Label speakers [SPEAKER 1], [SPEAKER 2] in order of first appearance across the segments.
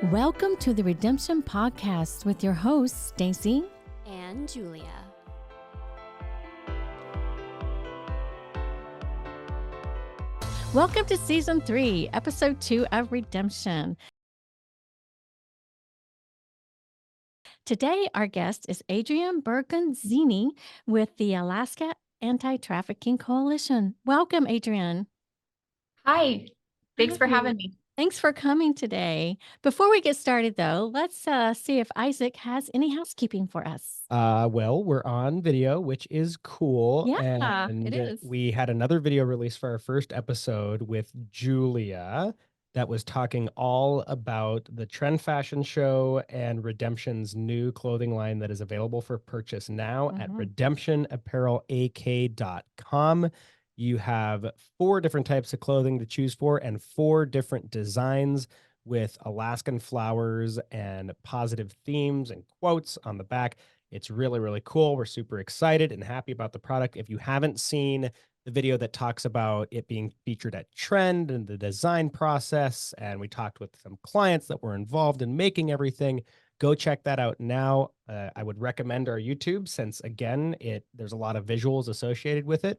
[SPEAKER 1] Welcome to the Redemption Podcast with your hosts, Staci
[SPEAKER 2] and Julia.
[SPEAKER 1] Welcome to Season 3, Episode 2 of Redemption. Today, our guest is Adrienne Bozzini with the Alaska Anti-Trafficking Coalition. Welcome, Adrienne.
[SPEAKER 3] Hi. Thanks for having me.
[SPEAKER 1] Thanks for coming today. Before we get started, though, let's see if Isaac has any housekeeping for us.
[SPEAKER 4] Well, we're on video, which is cool.
[SPEAKER 1] Yeah,
[SPEAKER 4] and
[SPEAKER 1] it is.
[SPEAKER 4] We had another video released for our first episode with Julia that was talking all about the Trend Fashion Show and Redemption's new clothing line that is available for purchase now at redemptionapparelak.com. You have 4 different types of clothing to choose for and 4 different designs with Alaskan flowers and positive themes and quotes on the back. It's really, really cool. We're super excited and happy about the product. If you haven't seen the video that talks about it being featured at Trend and the design process, and we talked with some clients that were involved in making everything, go check that out now. I would recommend our YouTube since, again, there's a lot of visuals associated with it.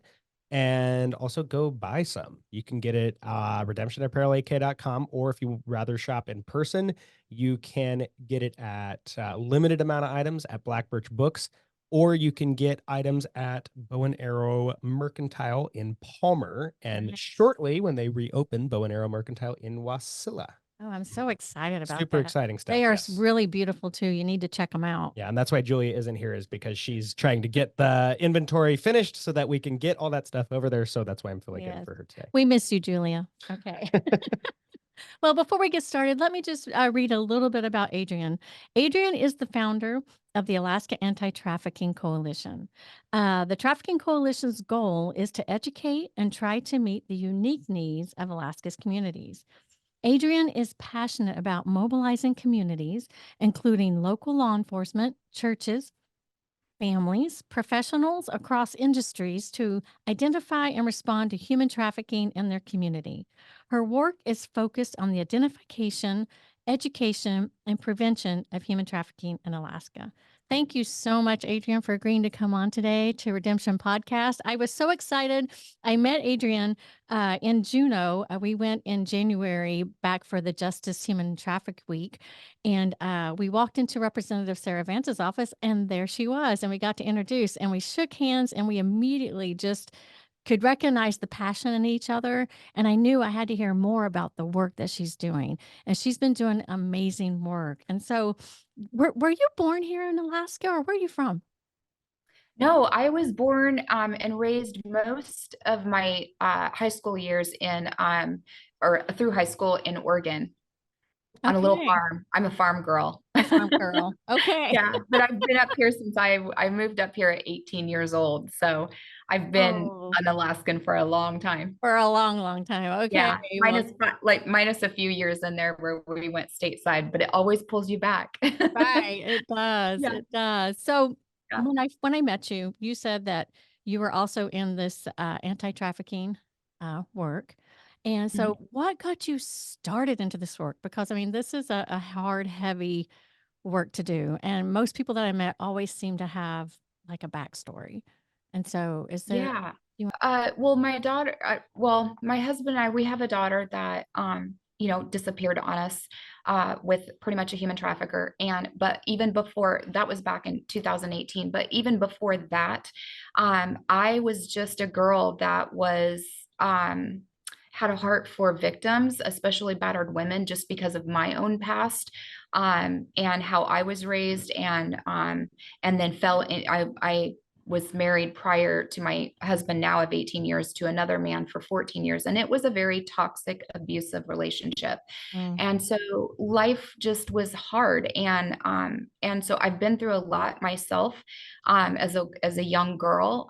[SPEAKER 4] And also go buy some. You can get it redemptionapparelak.com, or if you rather shop in person, you can get it at limited amount of items at Black Birch Books, or you can get items at Bow and Arrow Mercantile in Palmer, and shortly when they reopen, Bow and Arrow Mercantile in Wasilla.
[SPEAKER 1] Oh, I'm so excited about
[SPEAKER 4] Super
[SPEAKER 1] that.
[SPEAKER 4] exciting stuff.
[SPEAKER 1] They are
[SPEAKER 4] yes.
[SPEAKER 1] really beautiful too. You need to check them out.
[SPEAKER 4] Yeah, and that's why Julia isn't here, is because she's trying to get the inventory finished so that we can get all that stuff over there. So that's why I'm filling in for her today.
[SPEAKER 1] We miss you, Julia. Okay. Well, before we get started, let me just read a little bit about Adrienne. Adrienne is the founder of the Alaska Anti-Trafficking Coalition. The Trafficking Coalition's goal is to educate and try to meet the unique needs of Alaska's communities. Adrienne is passionate about mobilizing communities, including local law enforcement, churches, families, professionals across industries to identify and respond to human trafficking in their community. Her work is focused on the identification, education, and prevention of human trafficking in Alaska. Thank you so much, Adrienne, for agreeing to come on today to Redemption Podcast. I was so excited. I met Adrienne in Juneau. We went in January back for the Justice Human Traffic Week. And we walked into Representative Sarah Vance's office, and there she was. And we got to introduce, and we shook hands, and we immediately just could recognize the passion in each other. And I knew I had to hear more about the work that she's doing. And she's been doing amazing work. And so were you born here in Alaska, or where are you from?
[SPEAKER 3] No, I was born and raised most of my high school years in or through high school in Oregon on a little farm. I'm a farm girl.
[SPEAKER 1] A farm girl. Okay.
[SPEAKER 3] Yeah, but I've been up here since I moved up here at 18 years old. So I've been an Alaskan for a long time.
[SPEAKER 1] For a long, long time. Okay.
[SPEAKER 3] Yeah, minus a few years in there where we went stateside, but it always pulls you back.
[SPEAKER 1] Right. It does.
[SPEAKER 3] Yeah.
[SPEAKER 1] It does. So
[SPEAKER 3] Yeah.
[SPEAKER 1] when I met you, you said that you were also in this anti-trafficking work. And so what got you started into this work? Because I mean, this is a hard, heavy work to do. And most people that I met always seem to have like a backstory. And so is there?
[SPEAKER 3] Yeah. Well, my daughter, my husband and I, we have a daughter that, disappeared on us with pretty much a human trafficker. But even before that, was back in 2018. But even before that, I was just a girl that was, had a heart for victims, especially battered women, just because of my own past and how I was raised, and then fell in. I was married prior to my husband now of 18 years to another man for 14 years. And it was a very toxic, abusive relationship. And so life just was hard. And so I've been through a lot myself as a young girl.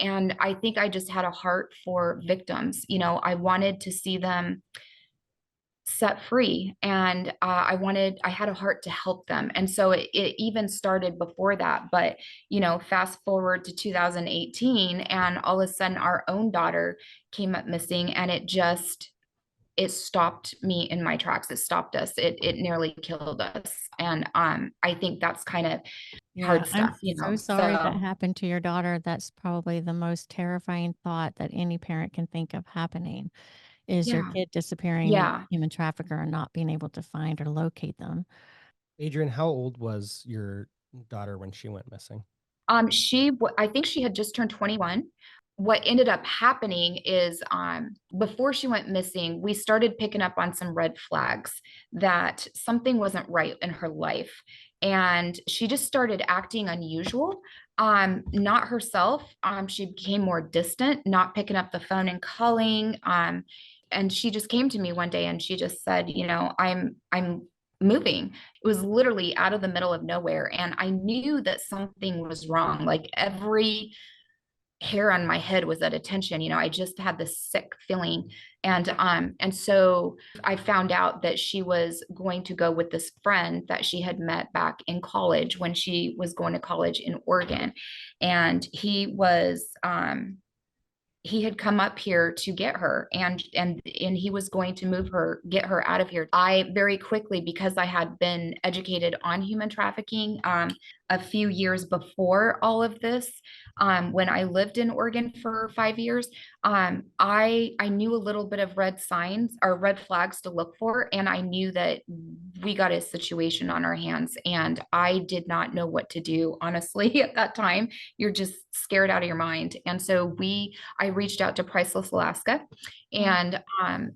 [SPEAKER 3] And I think I just had a heart for victims. I wanted to see them set free, and I had a heart to help them. And so it even started before that, but fast forward to 2018, and all of a sudden our own daughter came up missing, and it just it stopped me in my tracks. It stopped us. It nearly killed us. And I think that's kind of
[SPEAKER 1] Yeah,
[SPEAKER 3] hard
[SPEAKER 1] I'm
[SPEAKER 3] stuff, you
[SPEAKER 1] so
[SPEAKER 3] know.
[SPEAKER 1] sorry that
[SPEAKER 3] So
[SPEAKER 1] happened to your daughter. That's probably the most terrifying thought that any parent can think of happening is your
[SPEAKER 3] yeah,
[SPEAKER 1] kid disappearing and
[SPEAKER 3] yeah.
[SPEAKER 1] human trafficker and not being able to find or locate them.
[SPEAKER 4] Adrienne, how old was your daughter when she went missing?
[SPEAKER 3] I think she had just turned 21. What ended up happening is, before she went missing, we started picking up on some red flags that something wasn't right in her life. And she just started acting unusual, not herself. She became more distant, not picking up the phone and calling. And she just came to me one day and she just said, you know, I'm moving. It was literally out of the middle of nowhere. And I knew that something was wrong. Like every hair on my head was at attention. You know, I just had this sick feeling. And so I found out that she was going to go with this friend that she had met back in college when she was going to college in Oregon. And he had come up here to get her, and he was going to get her out of here. I very quickly, because I had been educated on human trafficking a few years before all of this, when I lived in Oregon for 5 years, I knew a little bit of red signs or red flags to look for, and I knew that we got a situation on our hands, and I did not know what to do, honestly. At that time, you're just scared out of your mind. And so I reached out to Priceless Alaska, and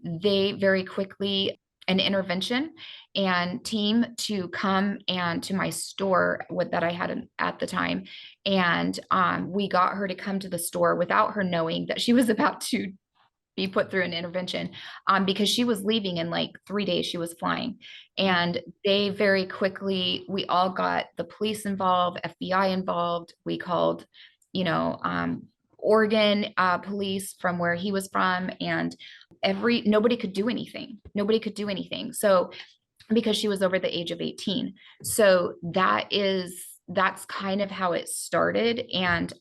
[SPEAKER 3] they very quickly an intervention and team to come and to my store that I had at the time. And we got her to come to the store without her knowing that she was about to be put through an intervention, because she was leaving in like 3 days. She was flying. And they very quickly, we all got the police involved, FBI involved. We called, you know, Oregon police from where he was from, and nobody could do anything. Nobody could do anything. So because she was over the age of 18. So that's kind of how it started. And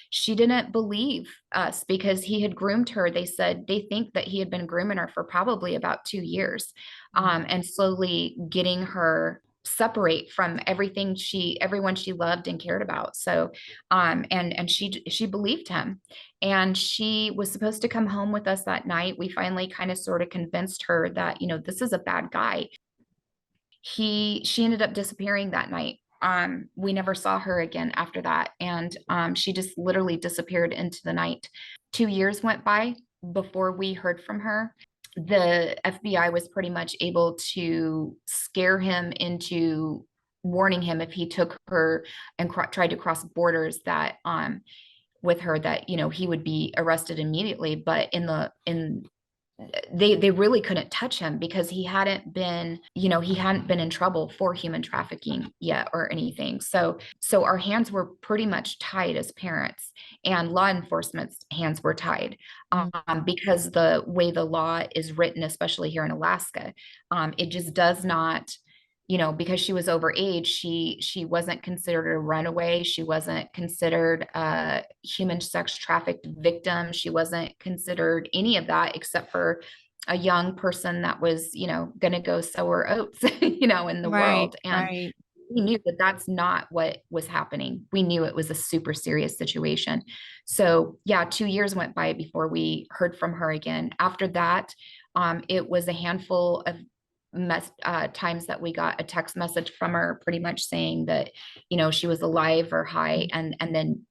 [SPEAKER 3] she didn't believe us because he had groomed her. They said they think that he had been grooming her for probably about 2 years, and slowly getting her separate from everyone she loved and cared about. So and she believed him, and she was supposed to come home with us that night. We finally kind of sort of convinced her that, you know, this is a bad guy. She ended up disappearing that night. We never saw her again after that. And she just literally disappeared into the night. 2 years went by before we heard from her. The FBI was pretty much able to scare him into warning him if he took her and tried to cross borders that with her, that, you know, he would be arrested immediately. But they really couldn't touch him because he hadn't been in trouble for human trafficking yet or anything. So our hands were pretty much tied as parents, and law enforcement's hands were tied, because the way the law is written, especially here in Alaska, it just does not, you know, because she was over age, she wasn't considered a runaway. She wasn't considered a human sex trafficked victim. She wasn't considered any of that except for a young person that was, you know, going to go sow her oats, you know, in the
[SPEAKER 1] Right,
[SPEAKER 3] world. And
[SPEAKER 1] right.
[SPEAKER 3] we knew that that's not what was happening. We knew it was a super serious situation. So yeah, 2 years went by before we heard from her again. After that, it was a handful of times that we got a text message from her pretty much saying that, you know, she was alive or high, and then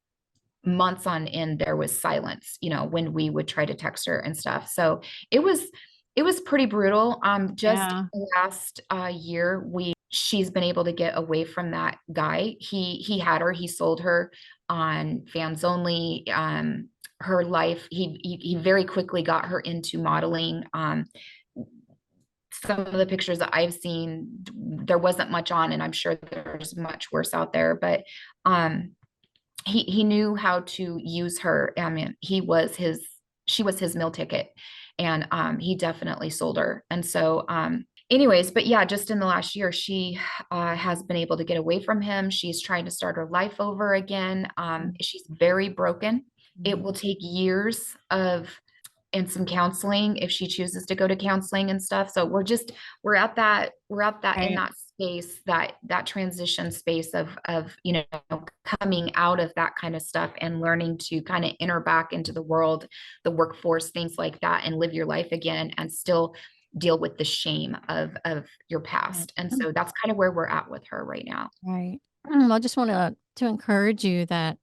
[SPEAKER 3] months on end there was silence, you know, when we would try to text her and stuff. So it was pretty brutal. Just
[SPEAKER 1] Yeah.
[SPEAKER 3] last year she's been able to get away from that guy. He sold her on fans only. Her life, he very quickly got her into modeling. Some of the pictures that I've seen, there wasn't much on, and I'm sure there's much worse out there, but he knew how to use her. I mean, she was his meal ticket, and he definitely sold her. And so anyways, but yeah, just in the last year, she has been able to get away from him. She's trying to start her life over again. She's very broken. It will take years of and some counseling if she chooses to go to counseling and stuff. So we're at that in
[SPEAKER 1] Right.
[SPEAKER 3] that space, that transition space of coming out of that kind of stuff and learning to kind of enter back into the world, the workforce, things like that, and live your life again and still deal with the shame of your
[SPEAKER 1] Right.
[SPEAKER 3] past. And so that's kind of where we're at with her right now.
[SPEAKER 1] Right. I just want to encourage you that,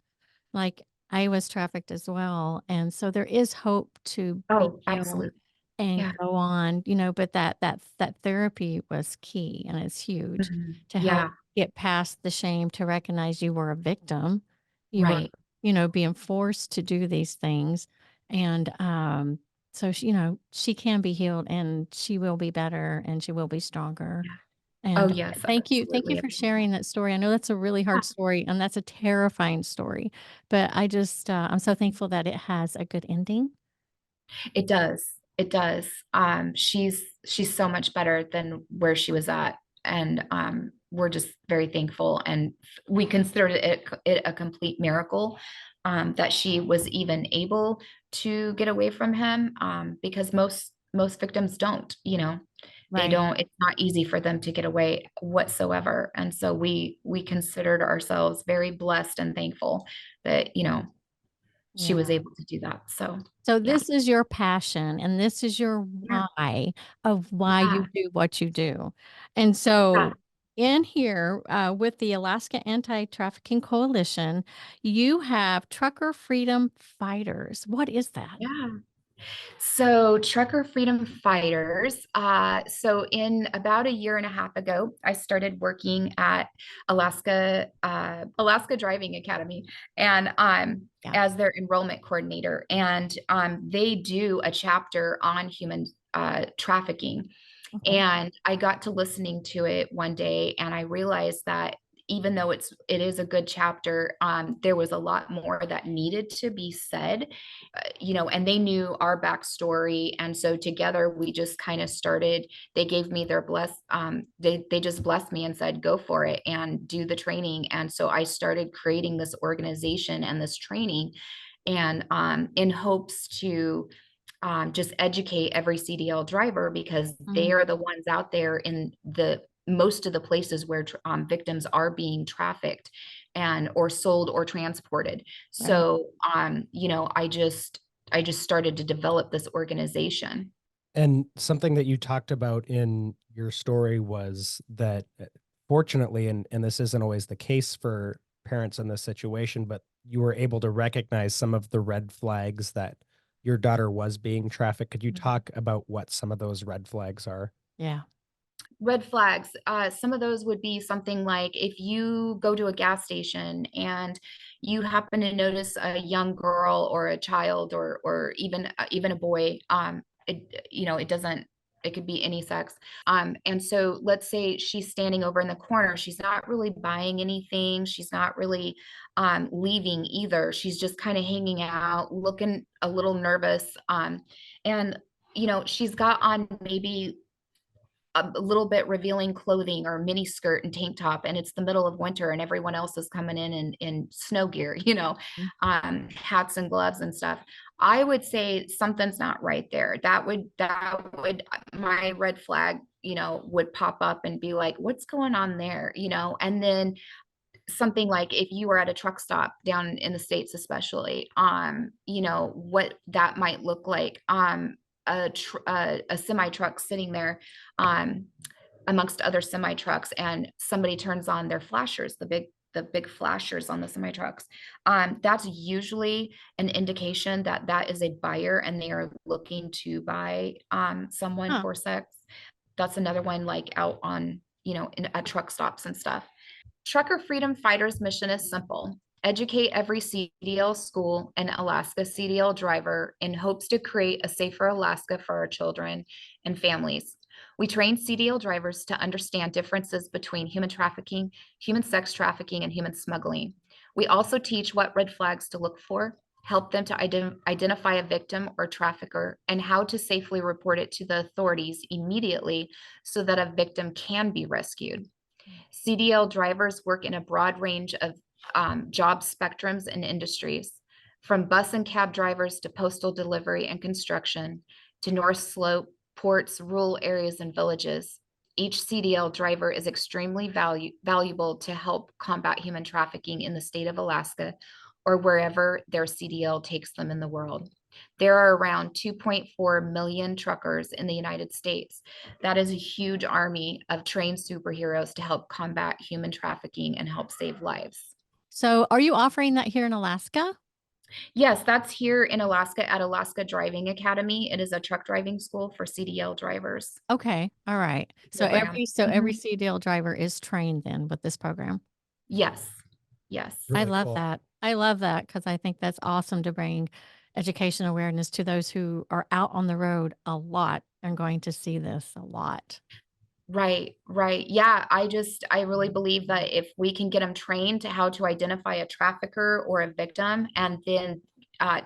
[SPEAKER 1] like, I was trafficked as well, and so there is hope to be
[SPEAKER 3] Oh,
[SPEAKER 1] healed
[SPEAKER 3] absolutely.
[SPEAKER 1] and
[SPEAKER 3] Yeah.
[SPEAKER 1] go on, but that therapy was key, and it's huge
[SPEAKER 3] Mhm.
[SPEAKER 1] to help
[SPEAKER 3] Yeah.
[SPEAKER 1] get past the shame, to recognize you were a victim, you were,
[SPEAKER 3] Right.
[SPEAKER 1] being forced to do these things, and so she can be healed, and she will be better, and she will be stronger.
[SPEAKER 3] Yeah. Oh,
[SPEAKER 1] And
[SPEAKER 3] yes,
[SPEAKER 1] thank you
[SPEAKER 3] absolutely.
[SPEAKER 1] for sharing that story. I know that's a really hard story, and that's a terrifying story, but I'm so thankful that it has a good ending.
[SPEAKER 3] It does. It does. She's so much better than where she was at. And we're just very thankful. And we considered it a complete miracle that she was even able to get away from him, because most victims don't, they
[SPEAKER 1] Right.
[SPEAKER 3] don't, it's not easy for them to get away whatsoever. And so we considered ourselves very blessed and thankful that, she
[SPEAKER 1] Yeah.
[SPEAKER 3] was able to do that. So
[SPEAKER 1] So
[SPEAKER 3] yeah.
[SPEAKER 1] this is your passion, and this is your
[SPEAKER 3] Yeah.
[SPEAKER 1] why of why
[SPEAKER 3] Yeah.
[SPEAKER 1] you do what you do. And
[SPEAKER 3] Yeah.
[SPEAKER 1] so in here, with the Alaska Anti-Trafficking Coalition, you have Trucker Freedom Fighters. What is that?
[SPEAKER 3] Yeah. So trucker freedom fighters. So in about a year and a half ago, I started working at Alaska Driving Academy, and
[SPEAKER 1] Yeah.
[SPEAKER 3] as their enrollment coordinator. And they do a chapter on human trafficking.
[SPEAKER 1] Okay.
[SPEAKER 3] And I got to listening to it one day, and I realized that even though it is a good chapter, there was a lot more that needed to be said, and they knew our backstory, and so together we just kind of started. They gave me their they just blessed me and said, go for it and do the training. And so I started creating this organization and this training, and in hopes to just educate every CDL driver, because they
[SPEAKER 1] Mm,
[SPEAKER 3] are the ones out there in the most of the places where victims are being trafficked and or sold or transported.
[SPEAKER 1] right.
[SPEAKER 3] So I just started to develop this organization.
[SPEAKER 4] And something that you talked about in your story was that, fortunately, and this isn't always the case for parents in this situation, but you were able to recognize some of the red flags that your daughter was being trafficked. Could you
[SPEAKER 1] Mhm.
[SPEAKER 4] talk about what some of those red flags are?
[SPEAKER 1] Yeah.
[SPEAKER 3] Red flags. Some of those would be something like if you go to a gas station and you happen to notice a young girl or a child, or even a boy. It doesn't. It could be any sex. And so let's say she's standing over in the corner. She's not really buying anything. She's not really leaving either. She's just kind of hanging out, looking a little nervous. And she's got on maybe a little bit revealing clothing or mini skirt and tank top, and it's the middle of winter and everyone else is coming in snow gear,
[SPEAKER 1] Mm.
[SPEAKER 3] hats and gloves and stuff. I would say something's not right there. That would my red flag, would pop up and be like, what's going on there? And then something like if you were at a truck stop down in the States, especially, what that might look like. A semi truck sitting there, um, amongst other semi trucks, and somebody turns on their flashers, the big flashers on the semi trucks. That's usually an indication that that is a buyer and they are looking to buy someone
[SPEAKER 1] Huh.
[SPEAKER 3] for sex. That's another one, like out on, at truck stops and stuff. Trucker Freedom Fighters' mission is simple: educate every CDL school and Alaska CDL driver in hopes to create a safer Alaska for our children and families. We train CDL drivers to understand differences between human trafficking, human sex trafficking, and human smuggling. We also teach what red flags to look for, help them to identify a victim or trafficker, and how to safely report it to the authorities immediately so that a victim can be rescued. CDL drivers work in a broad range of job spectrums and industries, from bus and cab drivers to postal delivery and construction to North Slope, ports, rural areas, and villages. Each CDL driver is extremely valuable to help combat human trafficking in the state of Alaska or wherever their CDL takes them in the world. There are around 2.4 million truckers in the United States. That is a huge army of trained superheroes to help combat human trafficking and help save lives.
[SPEAKER 1] So are you offering that here in Alaska?
[SPEAKER 3] Yes, that's here in Alaska at Alaska Driving Academy. It is a truck driving school for CDL drivers
[SPEAKER 1] Okay. All right. So
[SPEAKER 3] program.
[SPEAKER 1] every
[SPEAKER 3] Mhm.
[SPEAKER 1] CDL driver is trained then with this program.
[SPEAKER 3] Yes. Yes.
[SPEAKER 1] I
[SPEAKER 4] Really
[SPEAKER 1] love
[SPEAKER 4] cool.
[SPEAKER 1] that. I love that because I think that's awesome to bring education awareness to those who are out on the road a lot and going to see this a lot.
[SPEAKER 3] Right, right. Yeah, I really believe that if we can get them trained to how to identify a trafficker or a victim and then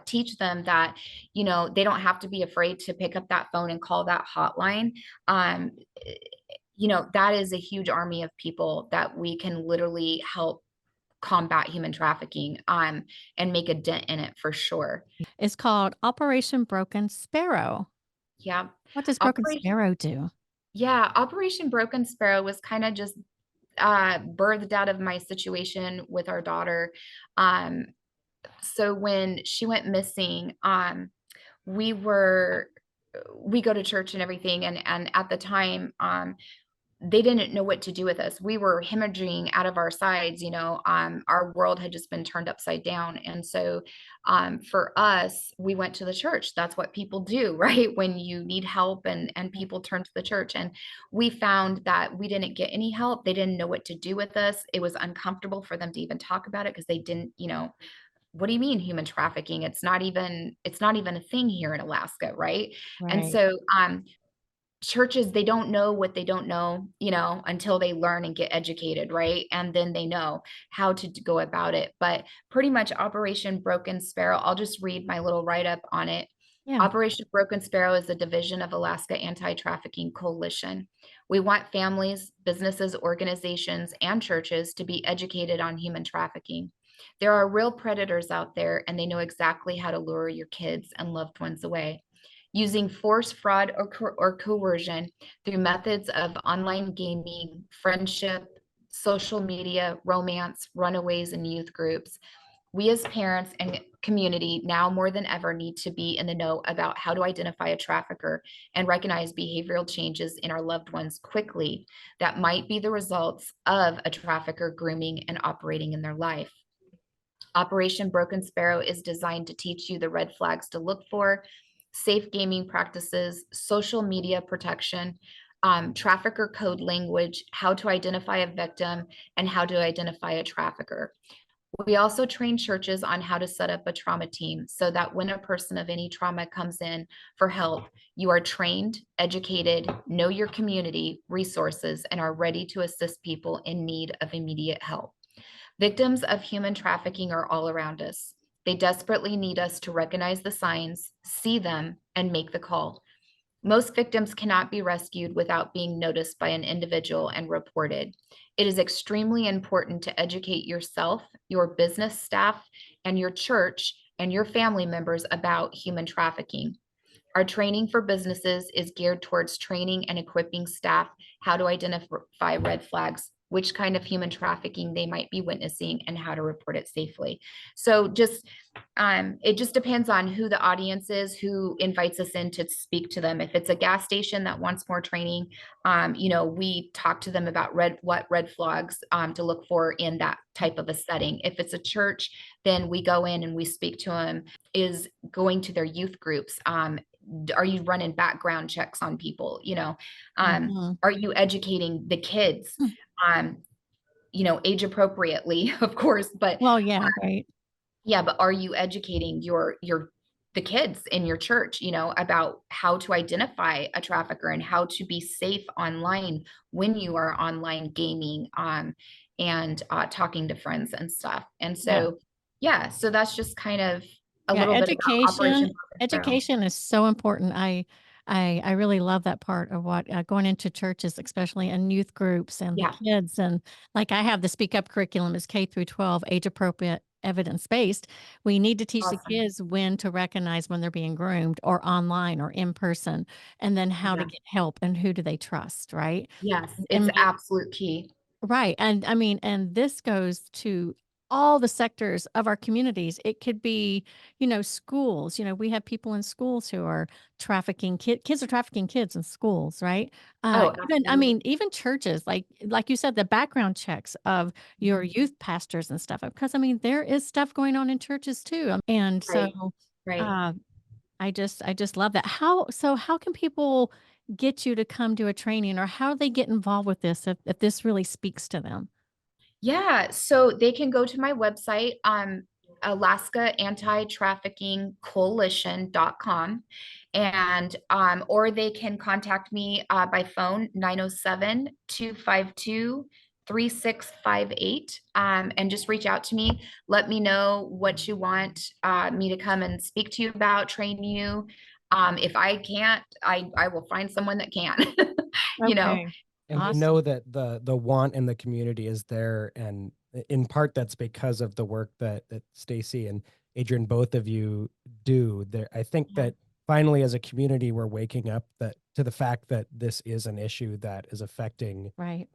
[SPEAKER 3] teach them that, they don't have to be afraid to pick up that phone and call that hotline. Um, eh, that is a huge army of people that we can literally help combat human trafficking and make a dent in it for sure.
[SPEAKER 1] It's called Operation Broken Sparrow.
[SPEAKER 3] Yeah.
[SPEAKER 1] What does Broken
[SPEAKER 3] Operation,
[SPEAKER 1] Sparrow do?
[SPEAKER 3] yeah, Operation Broken Sparrow was kind of just birthed out of my situation with our daughter. Um, so when she went missing, we were we go to church and everything, and at the time, they didn't know what to do with us. We were hemorrhaging out of our sides, our world had just been turned upside down. And so for us, we went to the church. That's what people do, right? When you need help and people turn to the church. And we found that we didn't get any help. They didn't know what to do with us. It was uncomfortable for them to even talk about it because they didn't, what do you mean human trafficking? It's not even a thing here in Alaska, right? And
[SPEAKER 1] Right.
[SPEAKER 3] so churches, they don't know what they don't know, until they learn and get educated, right? And then they know how to go about it. But pretty much Operation Broken Sparrow, I'll just read my little write-up on it.
[SPEAKER 1] Yeah.
[SPEAKER 3] Operation Broken Sparrow is a division of Alaska Anti-Trafficking Coalition. We want families, businesses, organizations, and churches to be educated on human trafficking. There are real predators out there, and they know exactly how to lure your kids and loved ones away. Using force, fraud, or coercion through methods of online gaming, friendship, social media, romance, runaways, and youth groups. We as parents and community now more than ever need to be in the know about how to identify a trafficker and recognize behavioral changes in our loved ones quickly that might be the results of a trafficker grooming and operating in their life. Operation Broken Sparrow is designed to teach you the red flags to look for, safe gaming practices, social media protection, trafficker code language, how to identify a victim, and how to identify a trafficker. We also train churches on how to set up a trauma team so that when a person of any trauma comes in for help, you are trained, educated, know your community, resources, and are ready to assist people in need of immediate help. Victims of human trafficking are all around us. They desperately need us to recognize the signs, see them, and make the call. Most victims cannot be rescued without being noticed by an individual and reported. It is extremely important to educate yourself, your business staff, and your church and your family members about human trafficking. Our training for businesses is geared towards training and equipping staff how to identify red flags, which kind of human trafficking they might be witnessing, and how to report it safely. So it just depends on who the audience is, who invites us in to speak to them. If it's a gas station that wants more training, we talk to them about what red flags to look for in that type of a setting. If it's a church, then we go in and we speak to them. Is going to their youth groups. Are you running background checks on people?
[SPEAKER 1] Mhm.
[SPEAKER 3] Are you educating the kids?
[SPEAKER 1] Mm.
[SPEAKER 3] Um, age appropriately, of course, but
[SPEAKER 1] Well, yeah, right.
[SPEAKER 3] yeah, but are you educating the kids in your church, about how to identify a trafficker and how to be safe online when you are online gaming, and talking to friends and stuff. And
[SPEAKER 1] Yeah.
[SPEAKER 3] so, yeah, so that's just kind of a
[SPEAKER 1] Yeah,
[SPEAKER 3] little bit about Operation Broken Sparrow.
[SPEAKER 1] education is so important. I really love that part of what going into churches, especially and youth groups and the
[SPEAKER 3] Yeah.
[SPEAKER 1] kids. And like I have the Speak Up curriculum is K through 12, age appropriate evidence-based. We need to teach the
[SPEAKER 3] Awesome.
[SPEAKER 1] kids when to recognize when they're being groomed or online or in person, and then how to
[SPEAKER 3] Yeah.
[SPEAKER 1] get help and who do they trust, right?
[SPEAKER 3] Yes, it's
[SPEAKER 1] And make
[SPEAKER 3] absolute key.
[SPEAKER 1] Right, and I mean, and this goes to all the sectors of our communities. It could be, schools. We have people in schools who are trafficking kids are trafficking kids in schools, right?
[SPEAKER 3] Oh,
[SPEAKER 1] Even I
[SPEAKER 3] absolutely.
[SPEAKER 1] mean, even churches, like you said, the background checks of your
[SPEAKER 3] Mhm.
[SPEAKER 1] youth pastors and stuff. Because I mean, there is stuff going on in churches too. And so,
[SPEAKER 3] Right, right.
[SPEAKER 1] uh, I just love that. How can people get you to come to a training, or how do they get involved with this if this really speaks to them?
[SPEAKER 3] Yeah, so they can go to my website, Alaska Anti-Trafficking Coalition.com, and or they can contact me by phone 907-252-3658, and just reach out to me. Let me know what you want me to come and speak to you about, train you. If I can't, I will find someone that can. You know.
[SPEAKER 1] Okay.
[SPEAKER 4] And we
[SPEAKER 1] Awesome.
[SPEAKER 4] know that the want in the community is there, and in part that's because of the work that Stacy and Adrienne, both of you do. There, I think
[SPEAKER 3] Yeah.
[SPEAKER 4] that finally, as a community, we're waking up that to the fact that this is an issue that is affecting
[SPEAKER 1] Right.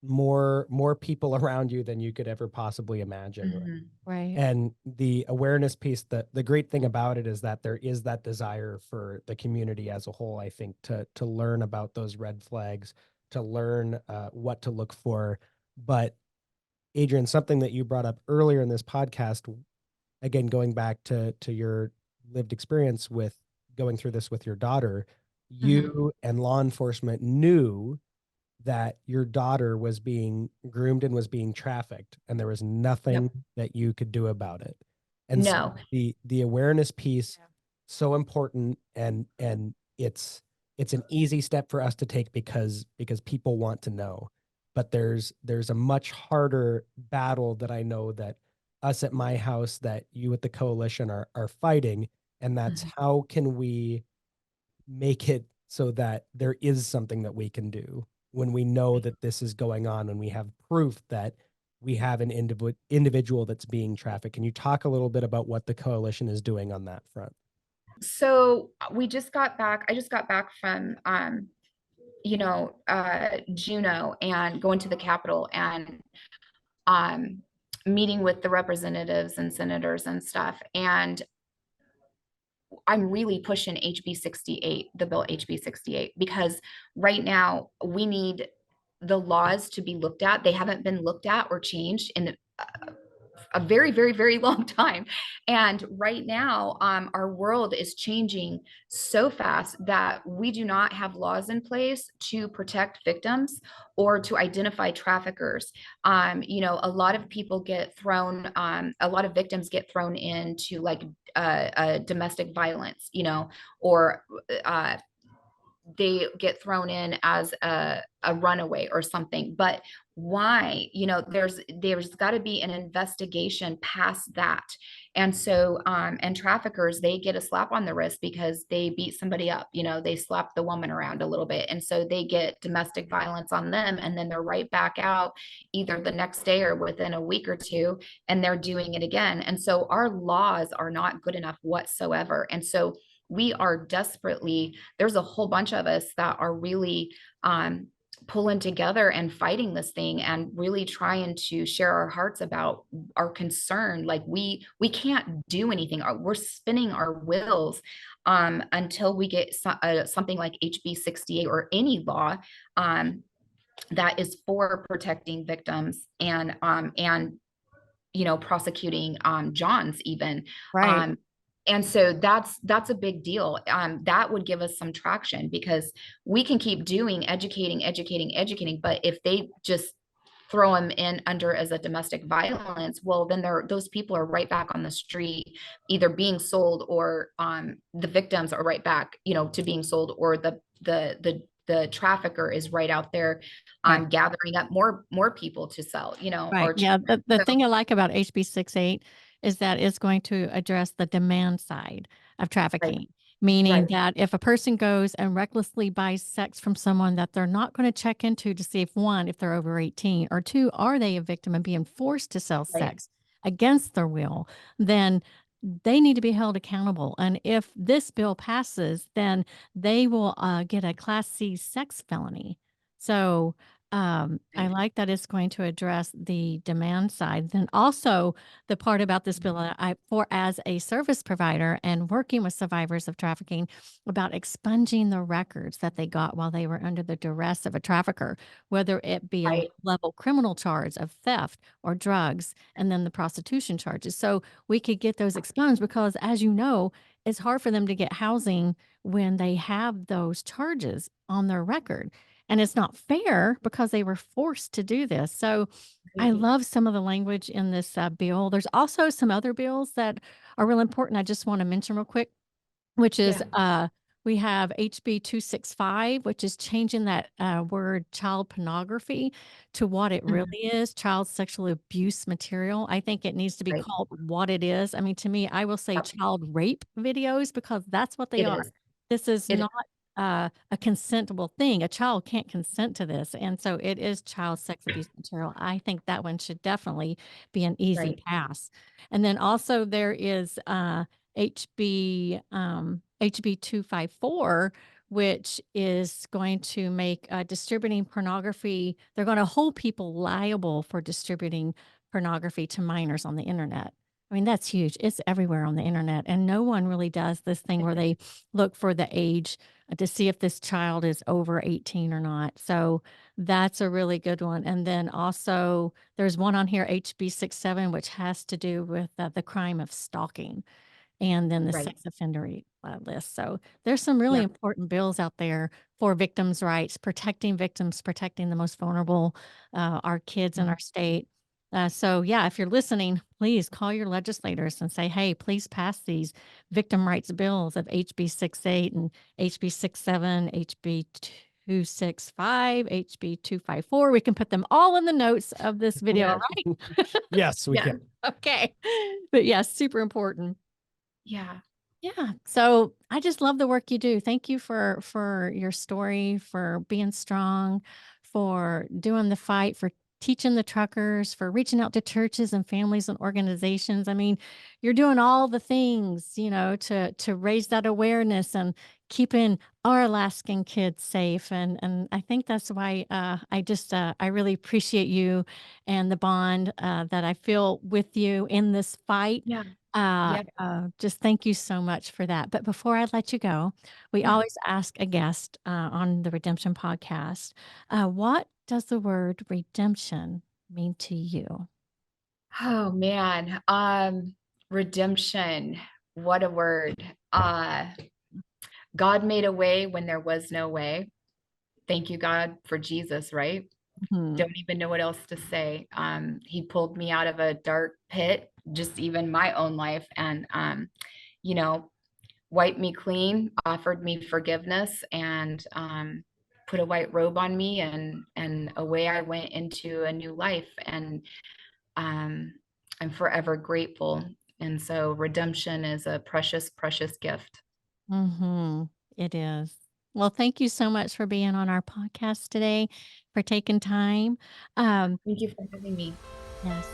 [SPEAKER 4] more people around you than you could ever possibly imagine. Right?
[SPEAKER 3] Mhm.
[SPEAKER 1] Right.
[SPEAKER 4] And the awareness piece, the great thing about it is that there is that desire for the community as a whole, I think, to learn about those red flags, to learn what to look for. But Adrienne, something that you brought up earlier in this podcast, again, going back to your lived experience with going through this with your daughter,
[SPEAKER 3] Mhm.
[SPEAKER 4] you and law enforcement knew that your daughter was being groomed and was being trafficked, and there was
[SPEAKER 3] Yep.
[SPEAKER 4] nothing that you could do about it. And so
[SPEAKER 3] No.
[SPEAKER 4] the awareness piece,
[SPEAKER 1] Yeah.
[SPEAKER 4] so important, and it's an easy step for us to take because people want to know. But there's a much harder battle that I know that us at my house, that you at the coalition are fighting, and that's
[SPEAKER 3] Mhm.
[SPEAKER 4] how can we make it so that there is something that we can do when we know that this is going on and we have proof that we have an individual that's being trafficked. Can you talk a little bit about what the coalition is doing on that front?
[SPEAKER 3] So we just got back. I just got back from Juneau and going to the Capitol and um meeting with the representatives and senators and stuff. And I'm really pushing HB 68, the bill HB 68, because right now we need the laws to be looked at. They haven't been looked at or changed in a very, very, very long time. And right now, our world is changing so fast that we do not have laws in place to protect victims or to identify traffickers. A lot of people get thrown, a lot of victims get thrown into like domestic violence, or uh, they get thrown in as a runaway or something. But why? There's got to be an investigation past that. And so and traffickers, they get a slap on the wrist because they beat somebody up, they slap the woman around a little bit, and so they get domestic violence on them, and then they're right back out either the next day or within a week or two, and they're doing it again. And so our laws are not good enough whatsoever. And so we are desperately, there's a whole bunch of us that are really pulling together and fighting this thing and really trying to share our hearts about our concern. Like we can't do anything. We're spinning our wheels until we get something like HB 68 or any law that is for protecting victims and prosecuting Johns even.
[SPEAKER 1] Right.
[SPEAKER 3] Um, and so that's a big deal. That would give us some traction because we can keep doing educating, but if they just throw them in under as a domestic violence, well, then those people are right back on the street, either being sold or the victims are right back, to being sold, or the trafficker is right out there
[SPEAKER 1] Right.
[SPEAKER 3] gathering up more people to sell,
[SPEAKER 1] Right.
[SPEAKER 3] or
[SPEAKER 1] Yeah.
[SPEAKER 3] children.
[SPEAKER 1] The
[SPEAKER 3] So
[SPEAKER 1] thing I like about HB 68 is that it's going to address the demand side of
[SPEAKER 3] right,
[SPEAKER 1] trafficking, meaning
[SPEAKER 3] right,
[SPEAKER 1] that if a person goes and recklessly buys sex from someone that they're not going to check into to see if one, if they're over 18, or two, are they a victim and being forced to sell
[SPEAKER 3] right,
[SPEAKER 1] sex? against their will, then they need to be held accountable. And if this bill passes, then they will get a Class C sex felony. So I like that it's going to address the demand side. Then also the part about this bill, for as a service provider and working with survivors of trafficking, about expunging the records that they got while they were under the duress of a trafficker, whether it be a
[SPEAKER 3] Right.
[SPEAKER 1] level criminal charge of theft or drugs, and then the prostitution charges. So we could get those expunged because, as you know, it's hard for them to get housing when they have those charges on their record. And it's not fair because they were forced to do this. So I
[SPEAKER 3] Right.
[SPEAKER 1] love some of the language in this bill. There's also some other bills that are real important. I just want to mention real quick, which is
[SPEAKER 3] Yeah.
[SPEAKER 1] we have HB 265, which is changing that word child pornography to what it
[SPEAKER 3] Mhm.
[SPEAKER 1] really is, child sexual abuse material. I think it needs to be
[SPEAKER 3] Right.
[SPEAKER 1] called what it is. I mean, to me, I will say
[SPEAKER 3] Yep.
[SPEAKER 1] child rape videos because that's what they
[SPEAKER 3] It
[SPEAKER 1] are.
[SPEAKER 3] is.
[SPEAKER 1] This is
[SPEAKER 3] It is.
[SPEAKER 1] not a consentable thing. A child can't consent to this. And so it is child sex abuse material. I think that one should definitely be an easy
[SPEAKER 3] Right.
[SPEAKER 1] pass. And then also there is HB 254, which is going to make distributing pornography, they're going to hold people liable for distributing pornography to minors on the internet. I mean, that's huge. It's everywhere on the internet. And no one really does this thing
[SPEAKER 3] It
[SPEAKER 1] where
[SPEAKER 3] is.
[SPEAKER 1] they look for the age to see if this child is over 18 or not. So that's a really good one. And then also there's one on here, HB 67, which has to do with the crime of stalking, and then the
[SPEAKER 3] Right.
[SPEAKER 1] sex offender list. So there's some really
[SPEAKER 3] Yeah.
[SPEAKER 1] important bills out there for victims' rights, protecting victims, protecting the most vulnerable, our kids in
[SPEAKER 3] Mhm.
[SPEAKER 1] our state. So yeah, if you're listening, please call your legislators and say, hey, please pass these victim rights bills of HB 68 and HB 67, HB 265, HB 254. We can put them all in the notes of this video,
[SPEAKER 3] Yes.
[SPEAKER 1] right?
[SPEAKER 4] Yes, we
[SPEAKER 3] Yeah.
[SPEAKER 4] can.
[SPEAKER 1] Okay. But yeah, super important.
[SPEAKER 3] Yeah.
[SPEAKER 1] Yeah. So I just love the work you do. Thank you for your story, for being strong, for doing the fight, for teaching the truckers, for reaching out to churches and families and organizations. I mean, you're doing all the things, to raise that awareness and keeping our Alaskan kids safe. And I think that's why I really appreciate you and the bond that I feel with you in this fight.
[SPEAKER 3] Yeah. Yeah.
[SPEAKER 1] Just thank you so much for that. But before I let you go, we
[SPEAKER 3] Yeah.
[SPEAKER 1] always ask a guest on the Redemption podcast, what does the word redemption mean to you?
[SPEAKER 3] Oh man. Redemption. What a word. God made a way when there was no way. Thank you, God, for Jesus, right?
[SPEAKER 1] Mhm.
[SPEAKER 3] Don't even know what else to say. He pulled me out of a dark pit, just even my own life, and you know, wiped me clean, offered me forgiveness, and put a white robe on me, and away I went into a new life. And I'm forever grateful. And so redemption is a precious, precious gift.
[SPEAKER 1] Mhm. It is. Well, thank you so much for being on our podcast today, for taking time. Um,
[SPEAKER 3] Thank you for having me.
[SPEAKER 1] yes.